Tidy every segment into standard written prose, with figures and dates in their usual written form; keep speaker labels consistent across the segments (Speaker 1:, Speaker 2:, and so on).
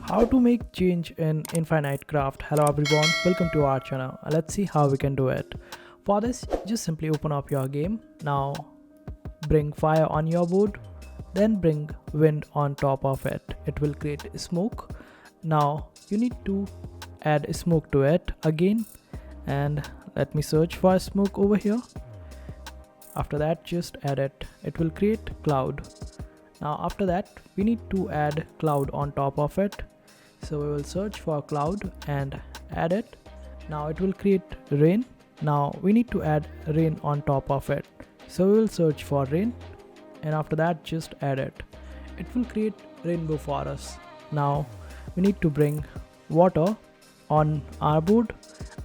Speaker 1: How to make change in Infinite Craft. Hello everyone, welcome to our channel. Let's see how we can do it. For this, just simply open up your game. Now bring fire on your board, then bring wind on top of it. It will create smoke. Now you need to add smoke to it again, and let me search for smoke over here. After that, just add it. It will create cloud. Now after that, we need to add cloud on top of it. So we will search for cloud and add it. Now it will create rain. Now we need to add rain on top of it. So we will search for rain, and after that just add it. It will create rainbow for us. Now we need to bring water on our board.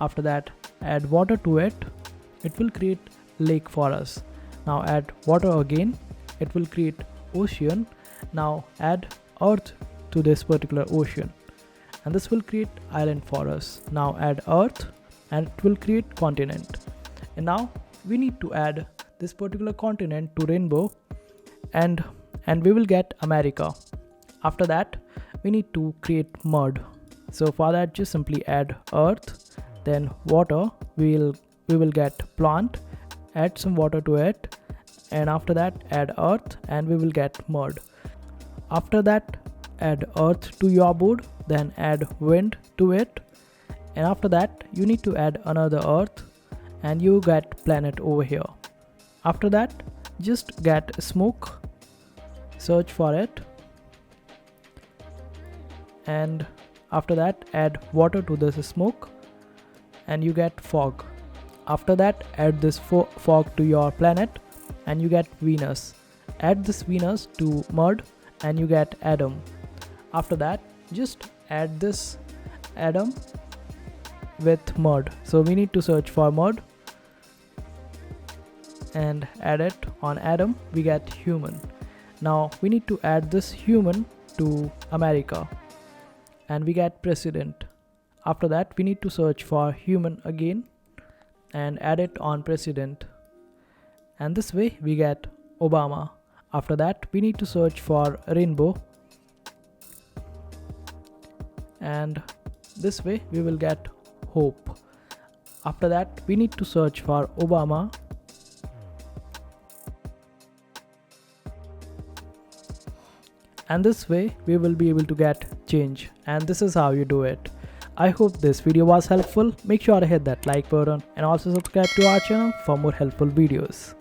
Speaker 1: After that, add water to it. It will create lake for us. Now add water again. It will create ocean. Now add earth to this particular ocean, and this will create island for us. Now add earth and it will create continent. And now we need to add this particular continent to rainbow, and we will get America. After that, we need to create mud. So for that, just simply add earth, then water. We will get plant. Add some water to it, and after that add earth and we will get mud. After that, add earth to your board, then add wind to it, and after that you need to add another earth and you get planet over here. After that, just get smoke, search for it, and after that add water to this smoke and you get fog. After that, add this fog to your planet and you get Venus. Add this Venus to mud and you get Adam. After that, just add this Adam with mud. So we need to search for mud and add it on Adam. We get human. Now we need to add this human to America and we get president. After that, we need to search for human again and add it on president, and this way we get Obama. After that, we need to search for rainbow, and this way we will get hope. After that, we need to search for Obama, and this way we will be able to get change. And this is how you do it. I hope this video was helpful. Make sure to hit that like button and also subscribe to our channel for more helpful videos.